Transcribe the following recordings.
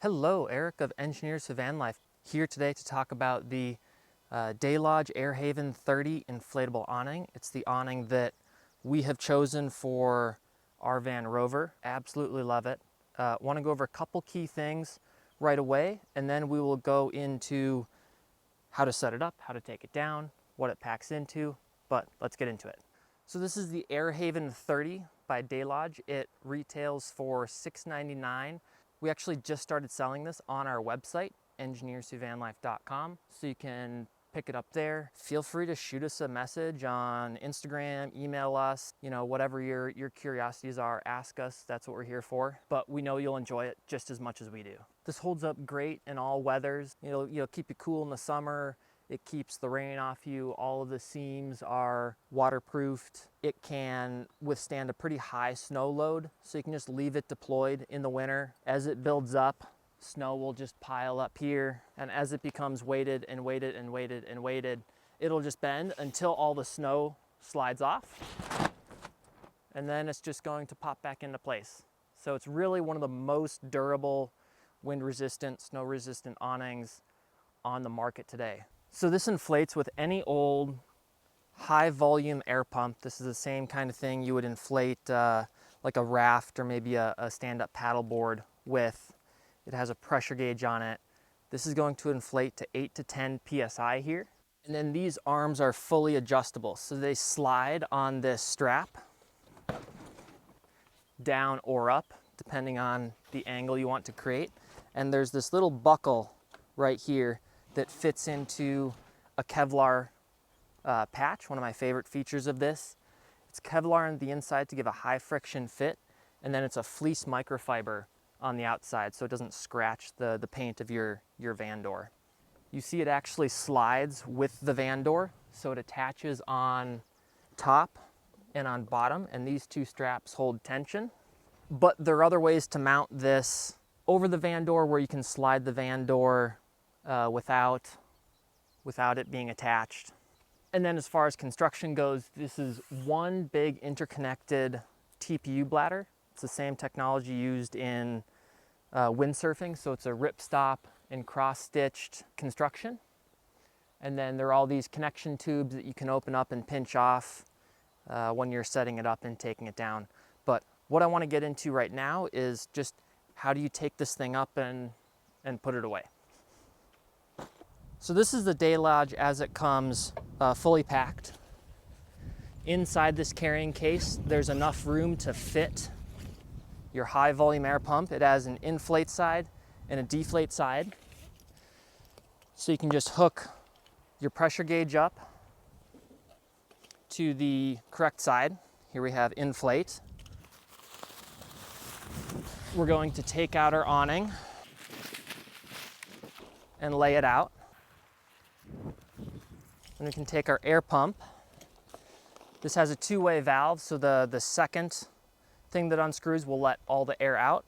Hello, Eric of Engineers of Van Life here today to talk about the Daylodge Airhaven 30 inflatable awning. It's the awning that we have chosen for our Van Rover. Absolutely love it. Want to go over a couple key things right away, and then we will go into how to set it up, how to take it down, what it packs into, but let's get into it. So this is the Airhaven 30 by Daylodge. It retails for $699. We actually just started selling this on our website, engineerswhovanlife.com, so you can pick it up there. Feel free to shoot us a message on Instagram, email us, whatever your curiosities are, ask us. That's what we're here for. But we know you'll enjoy it just as much as we do. This holds up great in all weathers. It'll keep you cool in the summer. It keeps the rain off you. All of the seams are waterproofed. It can withstand a pretty high snow load, so you can just leave it deployed in the winter. As it builds up, snow will just pile up here, and as it becomes weighted and weighted and weighted and weighted, it'll just bend until all the snow slides off, and then it's just going to pop back into place. So it's really one of the most durable, wind-resistant, snow-resistant awnings on the market today. So this inflates with any old high volume air pump. This is the same kind of thing you would inflate like a raft or maybe a stand-up paddleboard with. It has a pressure gauge on it. This is going to inflate to 8 to 10 PSI here. And then these arms are fully adjustable. So they slide on this strap down or up, depending on the angle you want to create. And there's this little buckle right here that fits into a Kevlar patch, one of my favorite features of this. It's Kevlar on the inside to give a high friction fit, and then it's a fleece microfiber on the outside so it doesn't scratch the paint of your van door. You see it actually slides with the van door, so it attaches on top and on bottom, and these two straps hold tension. But there are other ways to mount this over the van door where you can slide the van door without it being attached. And then as far as construction goes, this is one big interconnected TPU bladder. It's the same technology used in windsurfing, so it's a ripstop and cross-stitched construction. And then there are all these connection tubes that you can open up and pinch off when you're setting it up and taking it down. But what I want to get into right now is just how do you take this thing up and put it away. So this is the Daylodge as it comes fully packed. Inside this carrying case, there's enough room to fit your high volume air pump. It has an inflate side and a deflate side. So you can just hook your pressure gauge up to the correct side. Here we have inflate. We're going to take out our awning and lay it out. And we can take our air pump. This has a two-way valve, so the second thing that unscrews will let all the air out.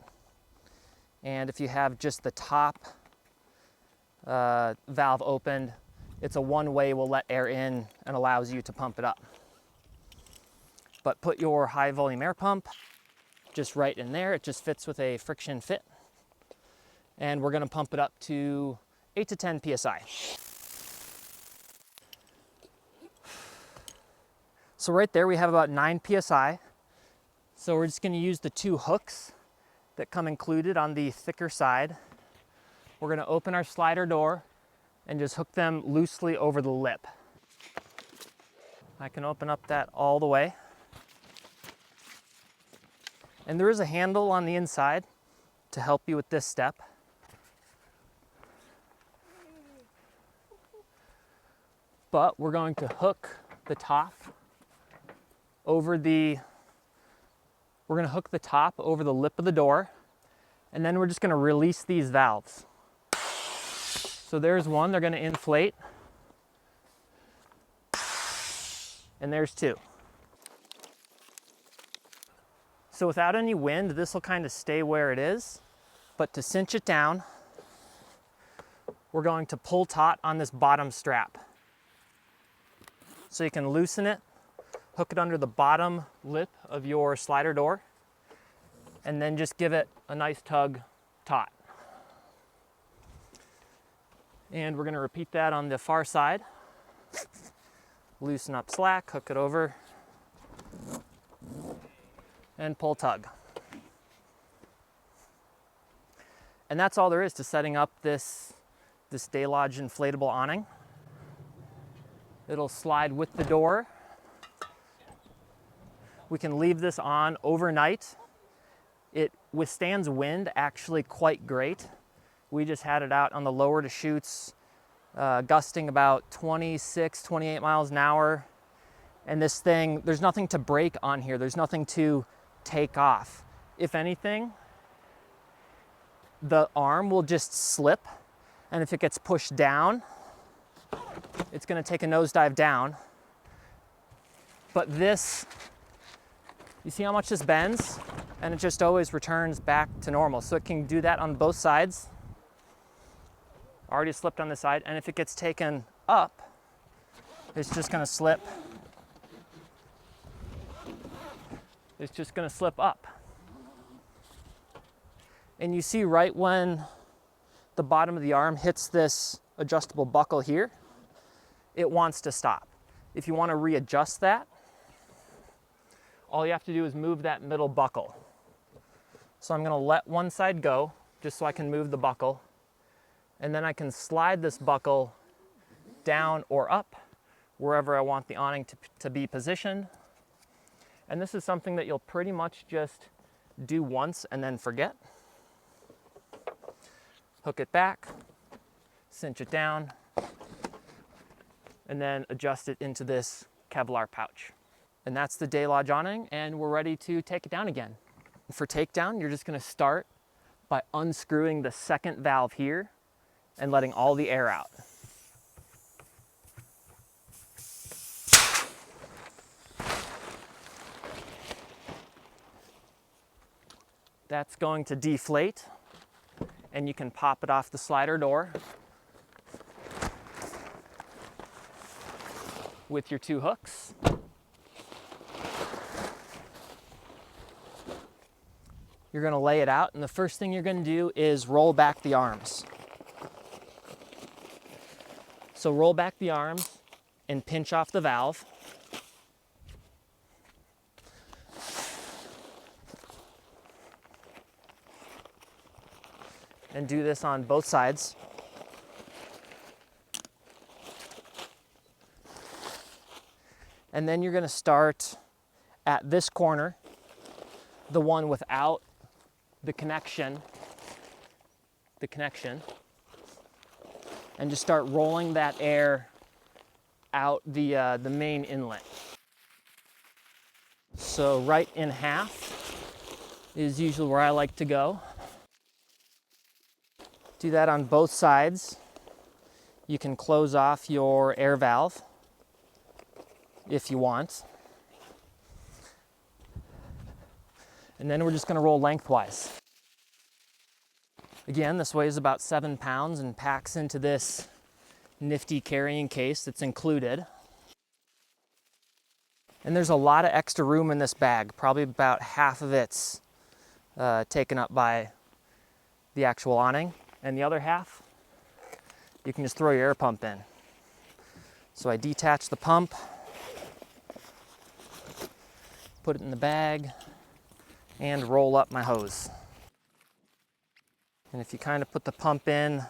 And if you have just the top valve opened, it's a one-way, will let air in and allows you to pump it up. But put your high volume air pump just right in there. It just fits with a friction fit. And we're gonna pump it up to 8 to 10 PSI. So right there we have about 9 PSI. So we're just gonna use the two hooks that come included on the thicker side. We're gonna open our slider door and just hook them loosely over the lip. I can open up that all the way. And there is a handle on the inside to help you with this step. But we're going to hook the top over the lip of the door, and then we're just gonna release these valves. So there's one, they're gonna inflate, and there's two. So without any wind, this will kind of stay where it is, but to cinch it down, we're going to pull taut on this bottom strap. So you can loosen it, hook it under the bottom lip of your slider door, and then just give it a nice tug taut. And we're going to repeat that on the far side. Loosen up slack, hook it over, and pull tug. And that's all there is to setting up this Daylodge inflatable awning. It'll slide with the door. We can leave this on overnight. It withstands wind actually quite great. We just had it out on the lower Deschutes, gusting about 26, 28 miles an hour. And this thing, there's nothing to break on here. There's nothing to take off. If anything, the arm will just slip. And if it gets pushed down, it's gonna take a nosedive down. But this, you see how much this bends? And it just always returns back to normal. So it can do that on both sides. Already slipped on this side. And if it gets taken up, it's just gonna slip. It's just gonna slip up. And you see right when the bottom of the arm hits this adjustable buckle here, it wants to stop. If you want to readjust that, all you have to do is move that middle buckle. So I'm going to let one side go just so I can move the buckle, and then I can slide this buckle down or up wherever I want the awning to be positioned. And this is something that you'll pretty much just do once and then forget. Hook it back, cinch it down, and then adjust it into this Kevlar pouch. And that's the Daylodge awning, and we're ready to take it down again. For takedown, you're just gonna start by unscrewing the second valve here and letting all the air out. That's going to deflate, and you can pop it off the slider door with your two hooks. You're going to lay it out, and the first thing you're going to do is roll back the arms. So roll back the arms and pinch off the valve. And do this on both sides. And then you're going to start at this corner, the one without the connection, and just start rolling that air out the main inlet. So right in half is usually where I like to go. Do that on both sides. You can close off your air valve if you want. And then we're just going to roll lengthwise. Again, this weighs about 7 pounds and packs into this nifty carrying case that's included. And there's a lot of extra room in this bag. Probably about half of it's taken up by the actual awning. And the other half, you can just throw your air pump in. So I detach the pump, put it in the bag, and roll up my hose. And if you kind of put the pump in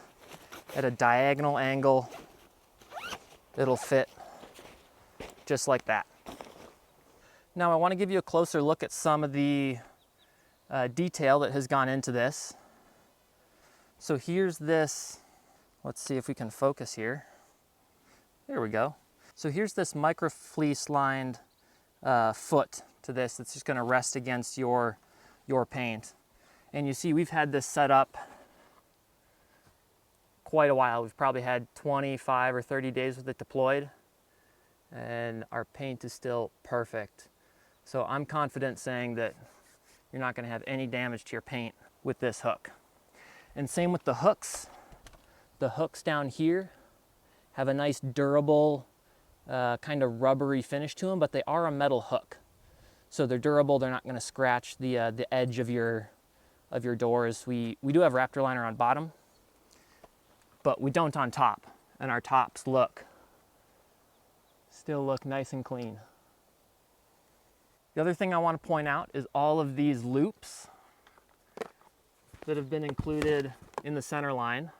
at a diagonal angle, it'll fit just like that. Now I want to give you a closer look at some of the detail that has gone into this. So here's this, let's see if we can focus here. There we go. So here's this microfleece lined foot to this that's just going to rest against your paint. And you see we've had this set up quite a while. We've probably had 25 or 30 days with it deployed, and our paint is still perfect. So I'm confident saying that you're not going to have any damage to your paint with this hook. And same with the hooks. The hooks down here have a nice durable kind of rubbery finish to them, but they are a metal hook. So they're durable, they're not going to scratch the edge of your doors. We do have Raptor liner on bottom, but we don't on top, and our tops still look nice and clean. The other thing I want to point out is all of these loops that have been included in the center line.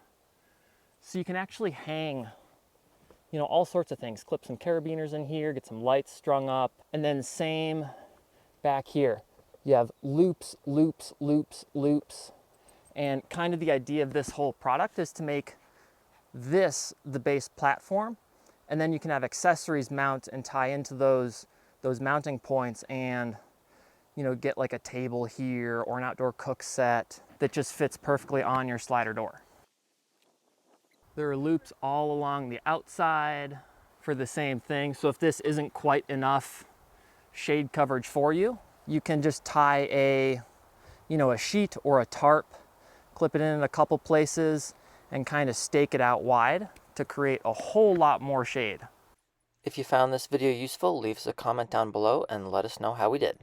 So you can actually hang, you know, all sorts of things. Clip some carabiners in here, get some lights strung up, and then same back here. You have loops, loops, loops, loops. And kind of the idea of this whole product is to make this the base platform, and then you can have accessories mount and tie into those mounting points, and you know, get like a table here or an outdoor cook set that just fits perfectly on your slider door. There are loops all along the outside for the same thing. So if this isn't quite enough shade coverage for you, you can just tie a sheet or a tarp, clip it in a couple places, and kind of stake it out wide to create a whole lot more shade. If you found this video useful, leave us a comment down below and let us know how we did.